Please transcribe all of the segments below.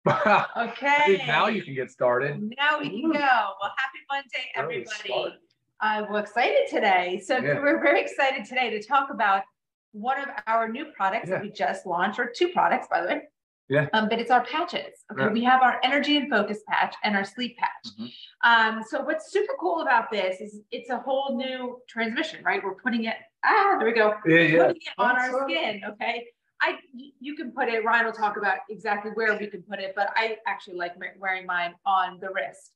Okay. Now you can get started. Now we can go. Well, happy Monday, everybody. We're excited today. So we're very excited today to talk about one of our new products that we just launched, or two products, by the way. Yeah. But it's our patches. Okay. We have our energy and focus patch and our sleep patch. So what's super cool about this is it's a whole new transmission, right? We're putting it, there we go. Putting it on our skin. Okay. You can put it, Ryan will talk about exactly where we can put it, but I actually like wearing mine on the wrist.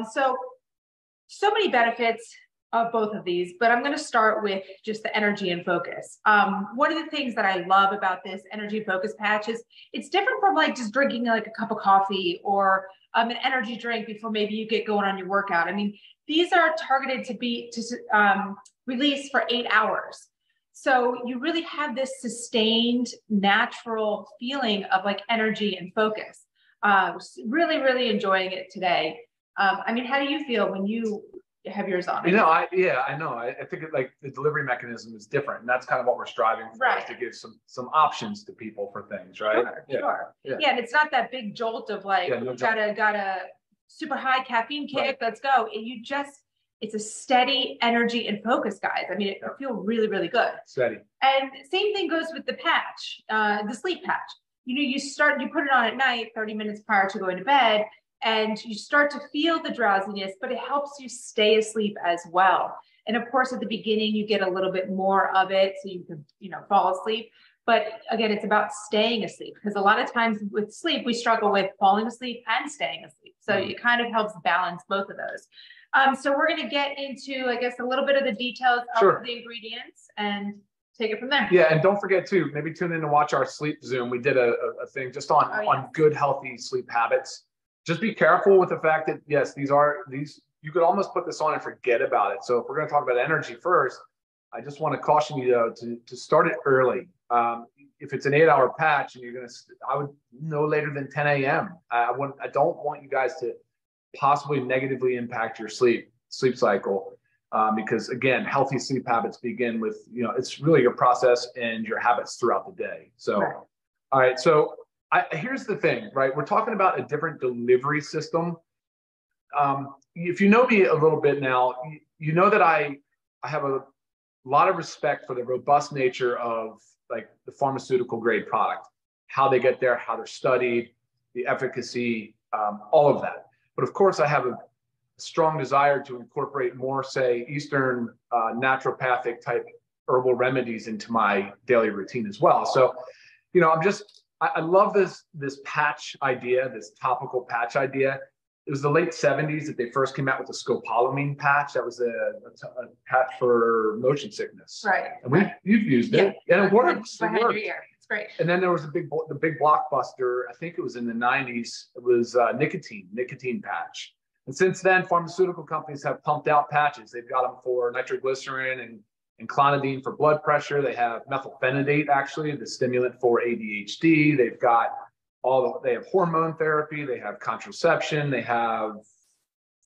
So many benefits of both of these, but I'm going to start with just the energy and focus. One of the things that I love about this energy focus patch is it's different from like just drinking like a cup of coffee or an energy drink before maybe you get going on your workout. I mean, these are targeted to be release for 8 hours. So you really have this sustained natural feeling of like energy and focus. Really, really enjoying it today. I mean, how do you feel when you have yours on? I know. I think like the delivery mechanism is different, and that's kind of what we're striving for, is to give some options to people for things, right? Sure. Yeah, and it's not that big jolt of like, got a super high caffeine kick, let's go. It's a steady energy and focus, guys. I mean, it feels really, really good. Steady. And same thing goes with the patch, the sleep patch. You put it on at night, 30 minutes prior to going to bed, and you start to feel the drowsiness, but it helps you stay asleep as well. And of course, at the beginning, you get a little bit more of it so you can, fall asleep. But again, it's about staying asleep, because a lot of times with sleep, we struggle with falling asleep and staying asleep. So it kind of helps balance both of those. So we're going to get into, I guess, a little bit of the details of the ingredients and take it from there. Yeah, and don't forget to maybe tune in to watch our sleep Zoom. We did a thing just on good, healthy sleep habits. Just be careful with the fact that, yes, these you could almost put this on and forget about it. So if we're going to talk about energy first, I just want to caution you though to start it early. If it's an 8-hour patch and I would no later than 10 a.m. I don't want you guys to possibly negatively impact your sleep cycle, because again, healthy sleep habits begin with, it's really your process and your habits throughout the day. So, all right. So here's the thing, right? We're talking about a different delivery system. If you know me a little bit now, you know that I have a lot of respect for the robust nature of like the pharmaceutical grade product, how they get there, how they're studied, the efficacy, all of that. But of course, I have a strong desire to incorporate more, say, Eastern naturopathic type herbal remedies into my daily routine as well. So, I love this patch idea, this topical patch idea. It was the late 70s that they first came out with the scopolamine patch. That was a patch for motion sickness. Right. And you've used it, and it works. It worked. It's great. And then there was the big blockbuster. I think it was in the 90s. It was nicotine patch. And since then, pharmaceutical companies have pumped out patches. They've got them for nitroglycerin and clonidine for blood pressure. They have methylphenidate, actually, the stimulant for ADHD. They've got they have hormone therapy. They have contraception. They have,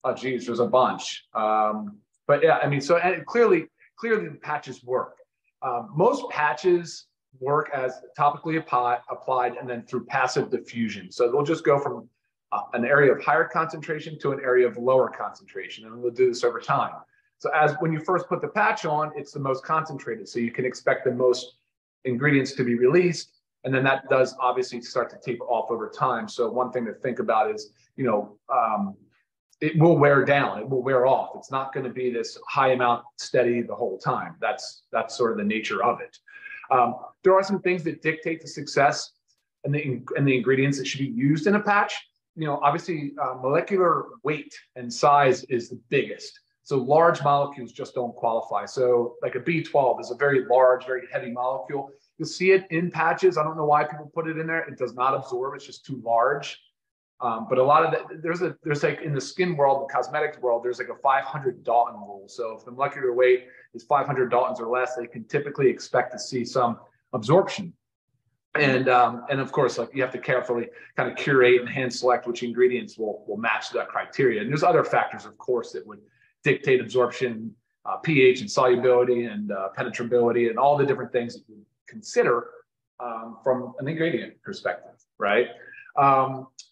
there's a bunch. But yeah, I mean, and clearly the patches work. Most patches work as topically applied and then through passive diffusion. So they'll just go from an area of higher concentration to an area of lower concentration, and we'll do this over time. So when you first put the patch on, it's the most concentrated, so you can expect the most ingredients to be released, and then that does obviously start to taper off over time. So one thing to think about is, it will wear down, it will wear off. It's not going to be this high amount steady the whole time. That's sort of the nature of it. There are some things that dictate the success and the ingredients that should be used in a patch. Obviously, molecular weight and size is the biggest. So large molecules just don't qualify. So like a B12 is a very large, very heavy molecule. You'll see it in patches. I don't know why people put it in there. It does not absorb. It's just too large. But a lot of that, there's like in the skin world, the cosmetics world, there's like a 500 Dalton rule. So if the molecular weight is 500 Daltons or less, they can typically expect to see some absorption. And of course, like you have to carefully kind of curate and hand select which ingredients will match that criteria. And there's other factors, of course, that would dictate absorption, pH and solubility and penetrability and all the different things that you consider from an ingredient perspective, right?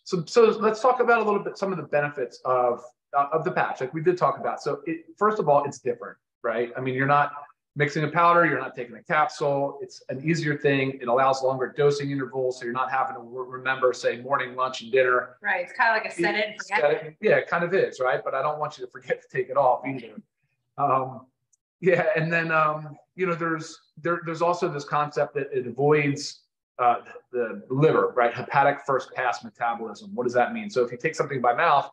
So let's talk about a little bit some of the benefits of the patch, like we did talk about. So first of all, it's different, right? I mean, you're not mixing a powder, you're not taking a capsule. It's an easier thing. It allows longer dosing intervals, so you're not having to remember, say, morning, lunch, and dinner. Right. It's kind of like a set it and forget it. Yeah, it kind of is, right? But I don't want you to forget to take it off either. Yeah, and then you know, there's also this concept that it avoids the liver, right? Hepatic first pass metabolism. What does that mean? So if you take something by mouth,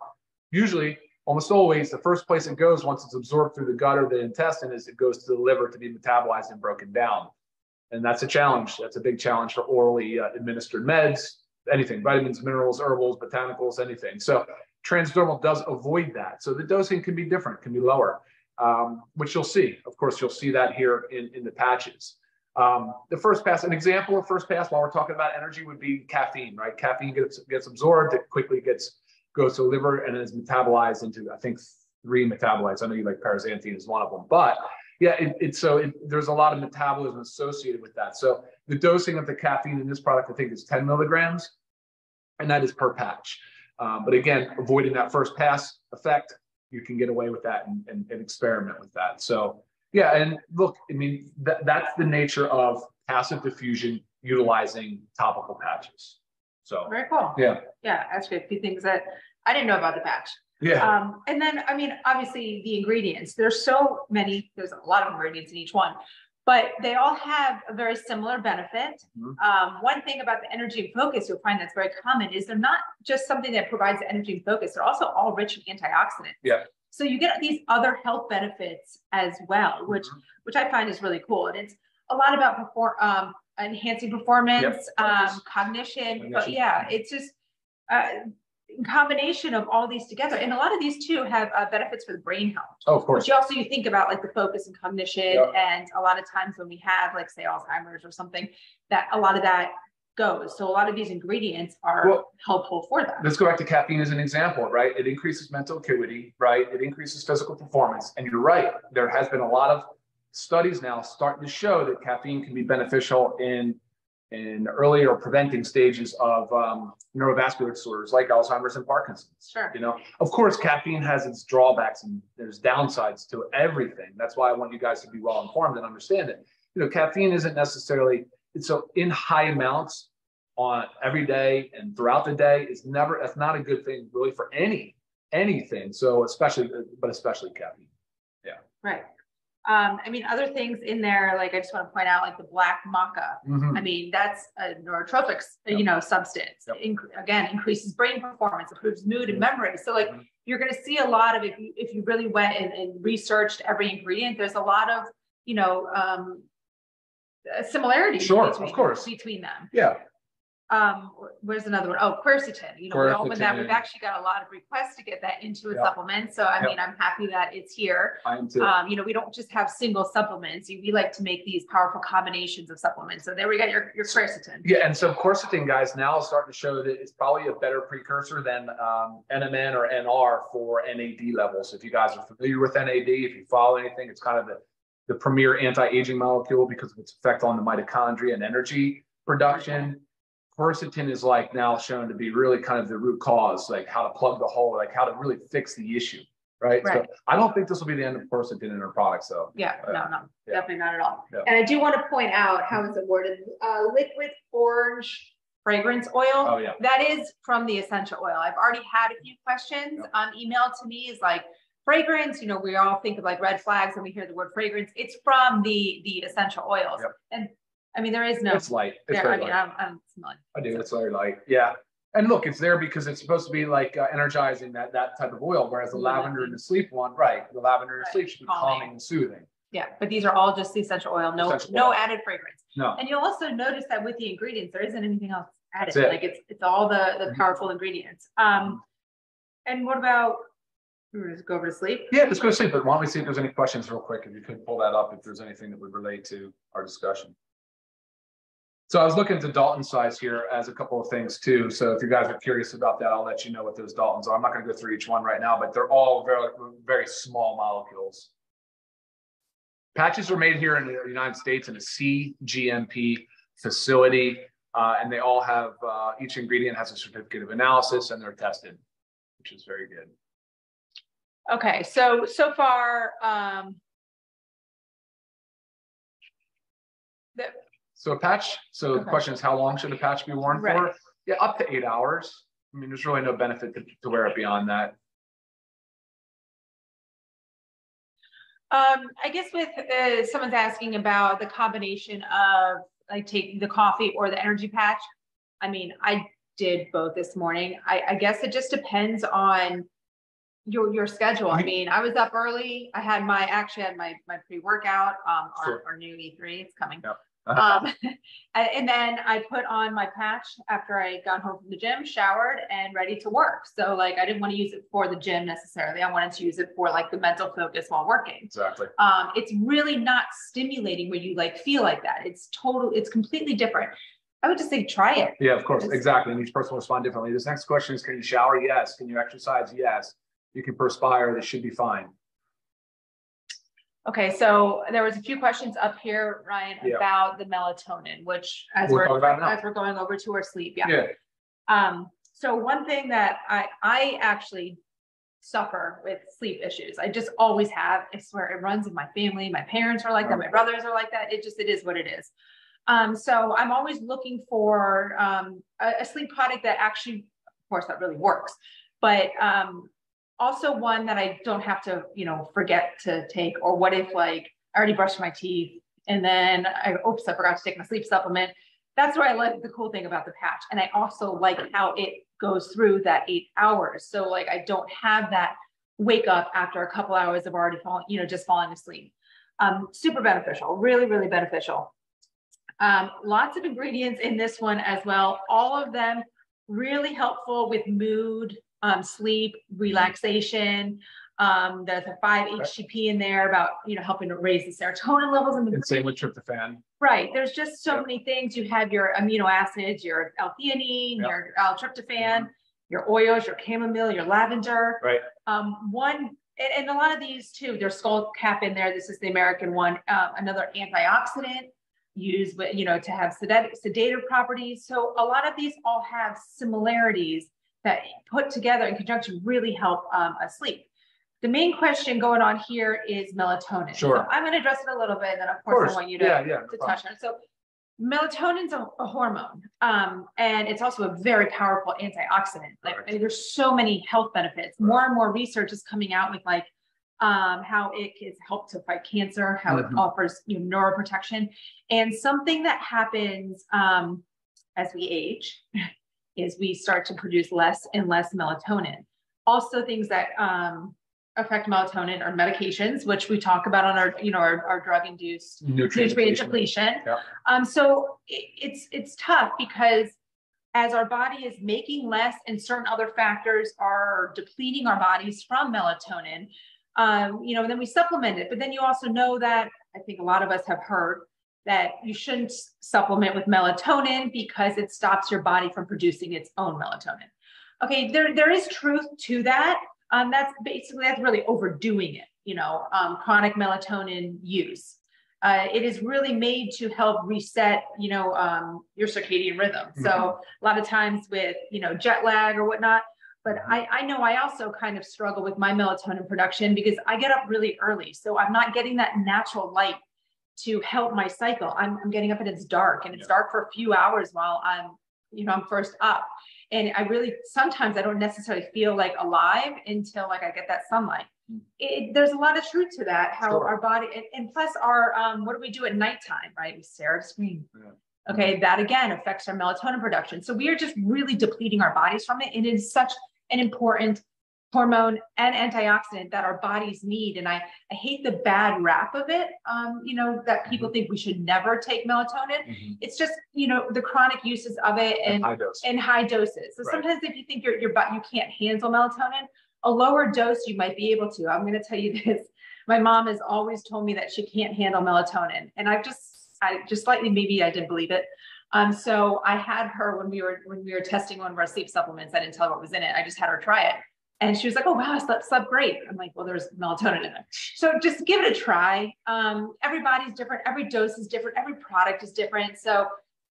usually, almost always, the first place it goes once it's absorbed through the gut or the intestine is it goes to the liver to be metabolized and broken down. And that's a challenge. That's a big challenge for orally administered meds, anything, vitamins, minerals, herbals, botanicals, anything. So transdermal does avoid that. So the dosing can be different, can be lower, which you'll see. Of course, you'll see that here in the patches. The first pass, an example of first pass while we're talking about energy would be caffeine, right? Caffeine gets absorbed, it quickly goes to the liver and is metabolized into, I think, 3 metabolites. I know you like paraxanthine is one of them, but yeah, there's a lot of metabolism associated with that. So the dosing of the caffeine in this product, I think, is 10 milligrams, and that is per patch. But again, avoiding that first pass effect, you can get away with that and experiment with that. So yeah, and look, I mean, that's the nature of passive diffusion utilizing topical patches. So very cool. Yeah. Yeah, actually a few things that I didn't know about the patch. Yeah. And then, I mean, obviously the ingredients, there's so many, there's a lot of ingredients in each one, but they all have a very similar benefit. One thing about the energy and focus you'll find that's very common is they're not just something that provides the energy and focus, they're also all rich in antioxidants. Yeah. So you get these other health benefits as well, which I find is really cool. And it's a lot about enhancing performance, cognition, but yeah, it's just a combination of all these together. And a lot of these too have benefits for the brain health. Oh, of course. Which you think about like the focus and cognition. And a lot of times when we have like say Alzheimer's or something, that a lot of that goes. So a lot of these ingredients are helpful for that. Let's go back to caffeine as an example, right? It increases mental acuity, right? It increases physical performance. And you're right, there has been a lot of studies now starting to show that caffeine can be beneficial in early or preventing stages of neurovascular disorders like Alzheimer's and Parkinson's. Sure. You know, of course, caffeine has its drawbacks and there's downsides to everything. That's why I want you guys to be well informed and understand it. You know, caffeine isn't necessarily, so in high amounts on every day and throughout the day that's not a good thing really for anything. So especially caffeine. Yeah. Right. I mean, other things in there, like I just want to point out, like the black maca. I mean, that's a neurotropic, substance. Again, increases brain performance, improves mood and memory. So like you're going to see a lot of, if you really went and researched every ingredient, there's a lot of, similarities between them. Yeah. Where's another one? Oh, quercetin. Quercetin. We've actually got a lot of requests to get that into a supplement. So I mean, I'm happy that it's here. I am too. We don't just have single supplements. We like to make these powerful combinations of supplements. So there we got your quercetin. Yeah, and so quercetin, guys, now is starting to show that it's probably a better precursor than NMN or NR for NAD levels. If you guys are familiar with NAD, if you follow anything, it's kind of the premier anti-aging molecule because of its effect on the mitochondria and energy production. Quercetin is like now shown to be really kind of the root cause, like how to plug the hole, like how to really fix the issue, right? So I don't think this will be the end of quercetin in our products, though. Yeah, no, definitely not at all. Yeah. And I do want to point out, how is it worded? Liquid orange fragrance oil. Oh, yeah. That is from the essential oil. I've already had a few questions emailed to me is like, fragrance, we all think of like red flags when we hear the word fragrance. It's from the essential oils. And I mean, there is no. It's light. It's very light. I'm smelling. I do. It's very light. Yeah. And look, it's there because it's supposed to be like energizing that type of oil, whereas the lavender and the sleep one, the lavender and sleep should be calming and soothing. Yeah, but these are all just the essential oil, no added fragrance. No. And you'll also notice that with the ingredients, there isn't anything else added. Like it's all the powerful ingredients. And what about? We're just go over to sleep. Yeah, let's go to sleep. But why don't we see if there's any questions real quick? If you could pull that up, if there's anything that would relate to our discussion. So I was looking at the Dalton size here as a couple of things too. So if you guys are curious about that, I'll let you know what those Daltons are. I'm not going to go through each one right now, but they're all very, very small molecules. Patches are made here in the United States in a CGMP facility. And they all have, each ingredient has a certificate of analysis and they're tested, which is very good. Okay, so far, so a patch, so the question is, how long should a patch be worn for? Yeah, up to 8 hours. I mean, there's really no benefit to wear it beyond that. I guess with someone's asking about the combination of like taking the coffee or the energy patch. I mean, I did both this morning. I guess it just depends on your schedule. I mean, I was up early. I had my pre-workout, our new E3, it's coming. Yep. And then I put on my patch after I got home from the gym, showered, and ready to work. So like, I didn't want to use it for the gym necessarily. I wanted to use it for like the mental focus while working. Exactly. It's really not stimulating where you like feel like that. It's completely different. I would just say try it. Yeah, of course. Exactly. And each person will respond differently. This next question is, can you shower? Yes. Can you exercise? Yes. You can perspire. This should be fine. Okay, so there was a few questions up here, Ryan, about the melatonin, which as we're going over to our sleep. So one thing that I actually suffer with sleep issues. I just always have. I swear it runs in my family. My parents are like that. My brothers are like that. It is what it is. So I'm always looking for a sleep product that actually, of course, that really works, but also one that I don't have to, forget to take. Or what if like I already brushed my teeth and then I forgot to take my sleep supplement. That's what I like the cool thing about the patch. And I also like how it goes through that 8 hours. So like, I don't have that wake up after a couple hours of already falling, just falling asleep. Super beneficial, really, really beneficial. Lots of ingredients in this one as well. All of them really helpful with mood, sleep, relaxation. There's a 5-HTP in there about, helping to raise the serotonin levels in the brain. And same with tryptophan. Right. There's just so many things. You have your amino acids, your L-theanine, your L-tryptophan, your oils, your chamomile, your lavender. Right. And a lot of these too, there's skull cap in there. This is the American one. Another antioxidant used, to have sedative properties. So a lot of these all have similarities that put together in conjunction really help us sleep. The main question going on here is melatonin. Sure. So I'm going to address it a little bit, and then of course I want you to touch on it. So melatonin's a hormone, and it's also a very powerful antioxidant. There's so many health benefits. More and more research is coming out with how it can help to fight cancer, how it offers neuroprotection. And something that happens as we age is we start to produce less and less melatonin. Also things that affect melatonin are medications, which we talk about on our drug-induced nutrient depletion. So it's tough because as our body is making less and certain other factors are depleting our bodies from melatonin, and then we supplement it. But then you also know that, I think a lot of us have heard, that you shouldn't supplement with melatonin because it stops your body from producing its own melatonin. Okay, there is truth to that. That's really overdoing it, chronic melatonin use. It is really made to help reset, your circadian rhythm. So a lot of times with, jet lag or whatnot, but I know I also kind of struggle with my melatonin production because I get up really early. So I'm not getting that natural light to help my cycle. I'm getting up and it's dark, and it's dark for a few hours while I'm first up. And sometimes I don't necessarily feel like alive until I get that sunlight. There's a lot of truth to that, how our body, and plus what do we do at nighttime, right? We stare at a screen. Okay, that again affects our melatonin production. So we are just really depleting our bodies from it. And it is such an important hormone and antioxidant that our bodies need. And I hate the bad rap of it, that people think we should never take melatonin. It's just, the chronic uses of it and high doses. So sometimes if you think you can't handle melatonin, a lower dose you might be able to. I'm going to tell you this. My mom has always told me that she can't handle melatonin. And I just slightly, maybe I didn't believe it. So I had her when we were testing one of our sleep supplements. I didn't tell her what was in it. I just had her try it. And she was like, oh, wow, I slept great. I'm like, well, there's melatonin in there. So just give it a try. Everybody's different. Every dose is different. Every product is different. So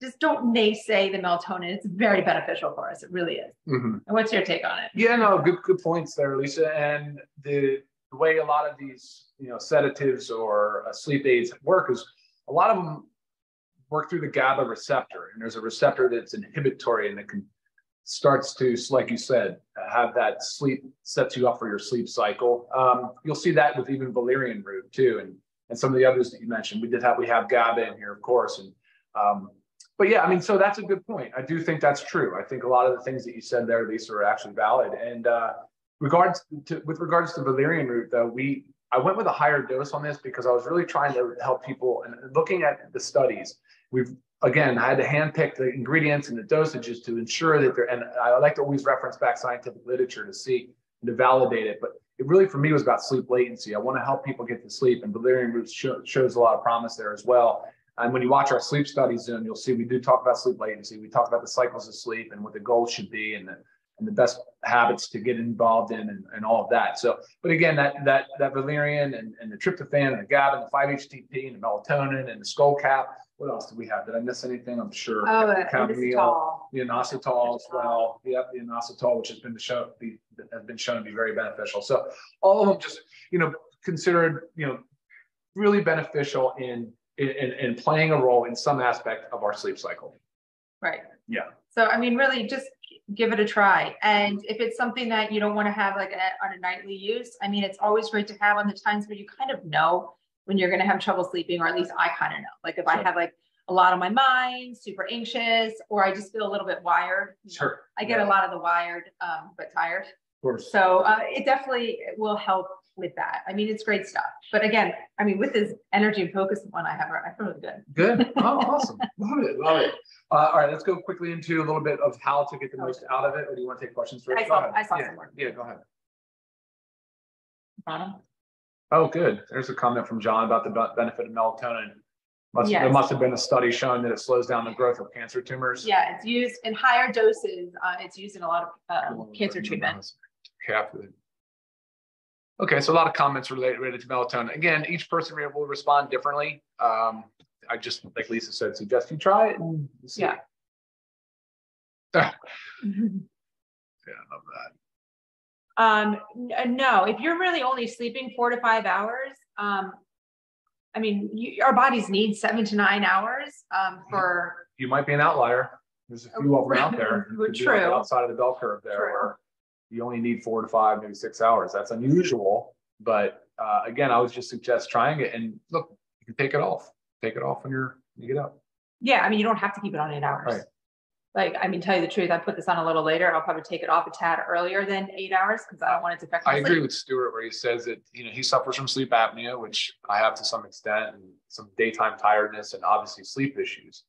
just don't naysay the melatonin. It's very beneficial for us. It really is. And what's your take on it? Yeah, no, good points there, Lisa. And the way a lot of these, sedatives or sleep aids work is a lot of them work through the GABA receptor, and there's a receptor that's inhibitory and it starts to, like you said, have that sleep, sets you up for your sleep cycle. You'll see that with even valerian root too, and some of the others that you mentioned. We have GABA in here, of course, and but yeah, I mean, so that's a good point. I do think that's true. I think a lot of the things that you said there, Lisa, are actually valid. And with regards to valerian root, though, I went with a higher dose on this because I was really trying to help people. And looking at the studies, I had to handpick the ingredients and the dosages to ensure that and I like to always reference back scientific literature to validate it. But it really, for me, was about sleep latency. I want to help people get to sleep, and valerian root shows a lot of promise there as well. And when you watch our sleep studies, you'll see we do talk about sleep latency. We talk about the cycles of sleep and what the goals should be, and the best habits to get involved in, and all of that. So, but again, that valerian and the tryptophan and the GABA and the 5-HTP and the melatonin and the skull cap. What else do we have? Did I miss anything? I'm sure. Oh, the inositol. The inositol as well. Yep, the inositol, which has been shown to be very beneficial. So all of them just, considered, really beneficial in playing a role in some aspect of our sleep cycle. Right. Yeah. So, I mean, really just give it a try. And if it's something that you don't want to have on a nightly use, I mean, it's always great to have on the times where you kind of know when you're going to have trouble sleeping, or at least I kind of know. Like if I have a lot on my mind, super anxious, or I just feel a little bit wired. Sure. I get a lot of the wired, but tired. Of course. So it definitely will help with that. I mean, it's great stuff. But again, I mean, with this energy and focus one I feel really good. Good. Oh, awesome. Love it. All right, let's go quickly into a little bit of how to get the most out of it. Or do you want to take questions first? I saw some more. Yeah, go ahead. Bottom. Oh, good. There's a comment from John about the benefit of melatonin. Yes. There must have been a study showing that it slows down the growth of cancer tumors. Yeah, it's used in higher doses. It's used in a lot of cancer treatment. Okay, so a lot of comments related to melatonin. Again, each person will respond differently. I just, like Lisa said, suggest you try it and see. Yeah. Yeah, I love that. No, if you're really only sleeping 4 to 5 hours, I mean, our bodies need 7 to 9 hours for. You might be an outlier. There's a few of them out there. True. Outside of the bell curve there, where you only need 4 to 5, maybe 6 hours. That's unusual, but again, I would just suggest trying it. And look, you can take it off. Take it off when you get up. Yeah, I mean, you don't have to keep it on 8 hours. Right. Like, I mean, tell you the truth, I put this on a little later. I'll probably take it off a tad earlier than 8 hours because I don't want it to affect my sleep. I agree with Stuart where he says that he suffers from sleep apnea, which I have to some extent, and some daytime tiredness, and obviously sleep issues.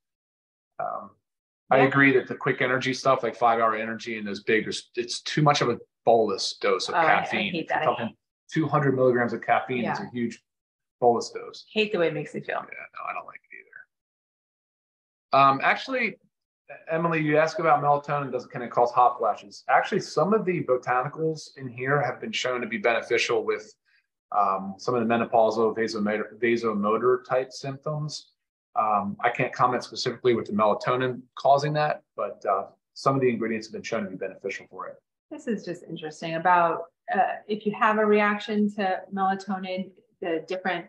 I agree that the quick energy stuff, like 5-hour energy and those big, it's too much of a bolus dose of caffeine. I hate that. 200 milligrams of caffeine is a huge bolus dose. Hate the way it makes me feel. Yeah, no, I don't like it either. Actually, Emily, you asked about melatonin, can it cause hot flashes? Actually, some of the botanicals in here have been shown to be beneficial with some of the menopausal vasomotor type symptoms. I can't comment specifically with the melatonin causing that, but some of the ingredients have been shown to be beneficial for it. This is just interesting about if you have a reaction to melatonin, the different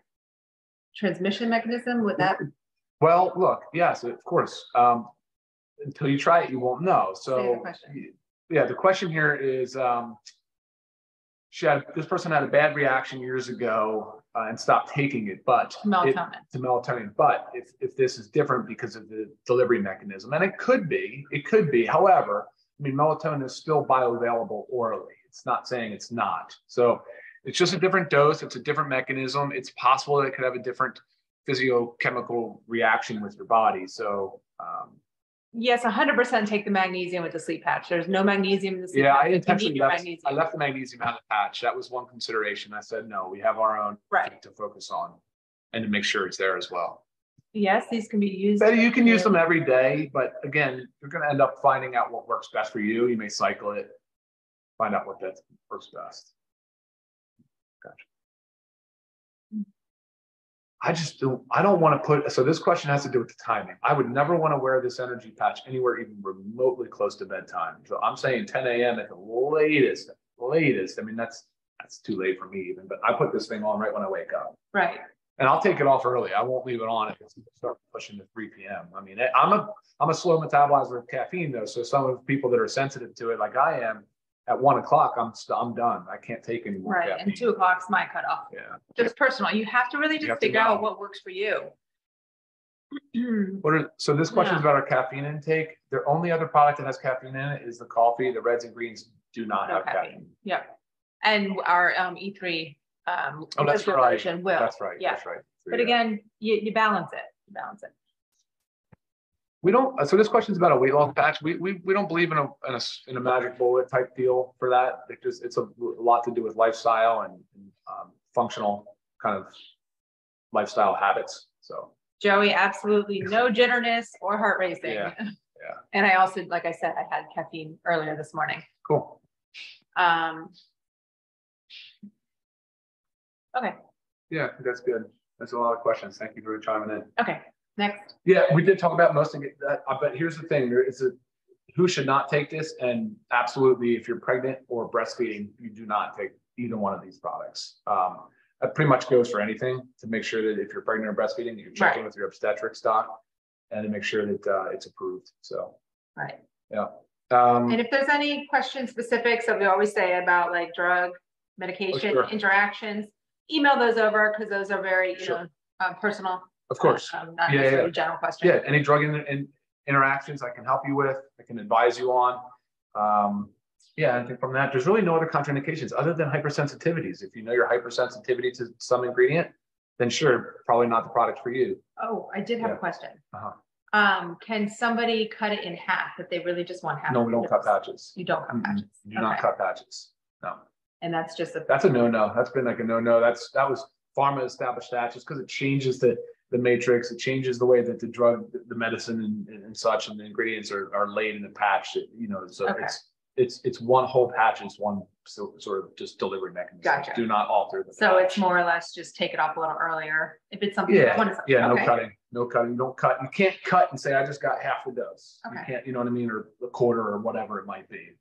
transmission mechanism, would that? Well, look, yes, of course. Until you try it, you won't know. So, the question here is, this person had a bad reaction years ago and stopped taking it, but to melatonin. But if this is different because of the delivery mechanism, and it could be. However, I mean, melatonin is still bioavailable orally. It's not saying it's not. So it's just a different dose. It's a different mechanism. It's possible that it could have a different physiochemical reaction with your body. So. Yes, 100% take the magnesium with the sleep patch. There's no magnesium in the sleep patch. I intentionally left the magnesium out of the patch. That was one consideration. I said, no, we have our own to focus on and to make sure it's there as well. Yes, these can be used. You can use them every day, but again, you're going to end up finding out what works best for you. You may cycle it, find out what works best. Gotcha. I don't want to put, so this question has to do with the timing. I would never want to wear this energy patch anywhere even remotely close to bedtime. So I'm saying 10 a.m. at the latest. I mean, that's too late for me even, but I put this thing on right when I wake up. Right. And I'll take it off early. I won't leave it on if it's start pushing to 3 p.m. I mean, I'm a slow metabolizer of caffeine though. So some of the people that are sensitive to it, like I am, at 1 o'clock, I'm done. I can't take any more right. caffeine. And 2 o'clock's my cutoff. Yeah. Just personal. You have to really just figure out what works for you. So this question is about our caffeine intake. The only other product that has caffeine in it is the coffee. The reds and greens do not have caffeine. Yeah. And our E3 oh, that's right. version will. That's right. Yeah. That's right. So, but again, you balance it. You balance it. We don't. So this question is about a weight loss patch. We don't believe in a magic bullet type deal for that. It's a lot to do with lifestyle and functional kind of lifestyle habits. So Joey, absolutely no jitterness or heart racing. Yeah. And I also, like I said, I had caffeine earlier this morning. Cool. Okay. Yeah, that's good. That's a lot of questions. Thank you for chiming in. Okay. Next. Yeah, we did talk about most of that, but here's the thing: who should not take this, and absolutely, if you're pregnant or breastfeeding, you do not take either one of these products. That pretty much goes for anything to make sure that if you're pregnant or breastfeeding, you're checking with your obstetrics doc, and to make sure that it's approved. So, right. Yeah. And if there's any question specifics that we always say about like drug, medication, interactions, email those over because those are very personal. Of course. Not necessarily general questions. Yeah, any drug interactions I can help you with, I can advise you on. I think from that, there's really no other contraindications other than hypersensitivities. If you know your hypersensitivity to some ingredient, then sure, probably not the product for you. Oh, I did have a question. Can somebody cut it in half if they really just want half? No, we don't cut patches. You don't cut patches. You do not cut patches. No. And that's just that's a no-no. That's been like a no-no. That was pharma established that just because it changes the matrix, it changes the way that the drug, the medicine and such, and the ingredients are laid in the patch. So it's one whole patch, it's one sort of just delivery mechanism. Gotcha. Do not alter the So patch. it's more or less just take it off a little earlier if it's something. No cutting. You don't cut. You can't cut and say I just got half the dose. Okay. You can't. You know what I mean, or a quarter or whatever it might be.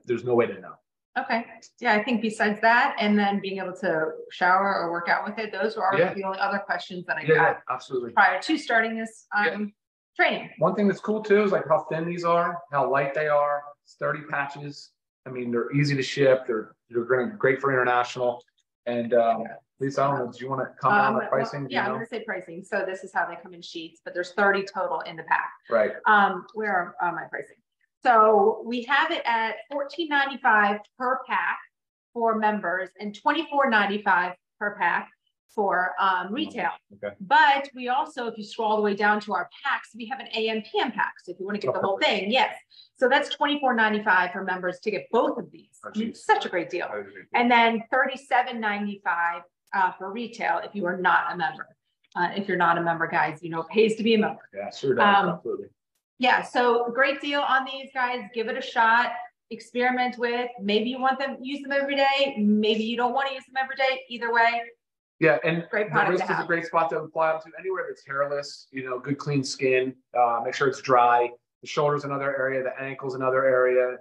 There's no way to know. Okay. Yeah, I think besides that, and then being able to shower or work out with it, those are the only other questions that I got absolutely prior to starting this training. One thing that's cool too is like how thin these are, how light they are. It's 30 patches. I mean, they're easy to ship. They're great for international. And Lisa, I don't know, do you want to comment on the pricing? Well, I'm going to say pricing. So this is how they come in sheets, but there's 30 total in the pack. Right. Where are my pricing? So we have it at $14.95 per pack for members and $24.95 per pack for retail. Okay. But we also, if you scroll all the way down to our packs, we have an AM PM pack. So if you want to get the whole thing, yes. So that's $24.95 for members to get both of these. It's such a great deal. And then $37.95 for retail if you are not a member. If you're not a member, guys, it pays to be a member. Yeah, sure does. Absolutely. Yeah, so great deal on these, guys. Give it a shot. Experiment with. Maybe you want them use them every day. Maybe you don't want to use them every day. Either way. Yeah, and great the wrist is a great spot to apply them to. Anywhere that's hairless, good clean skin. Make sure it's dry. The shoulder's another area. The ankle's another area.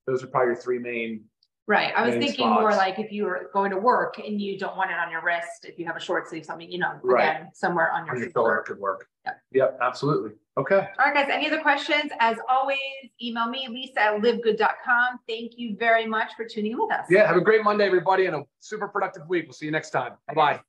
Those are probably your three main. Right. I was thinking more like if you were going to work and you don't want it on your wrist, if you have a short sleeve, something, again, somewhere on your shoulder could work. Yep, absolutely. Okay. All right, guys. Any other questions? As always, email me, Lisa@livegood.com. Thank you very much for tuning in with us. Yeah. Have a great Monday, everybody, and a super productive week. We'll see you next time. Bye-bye.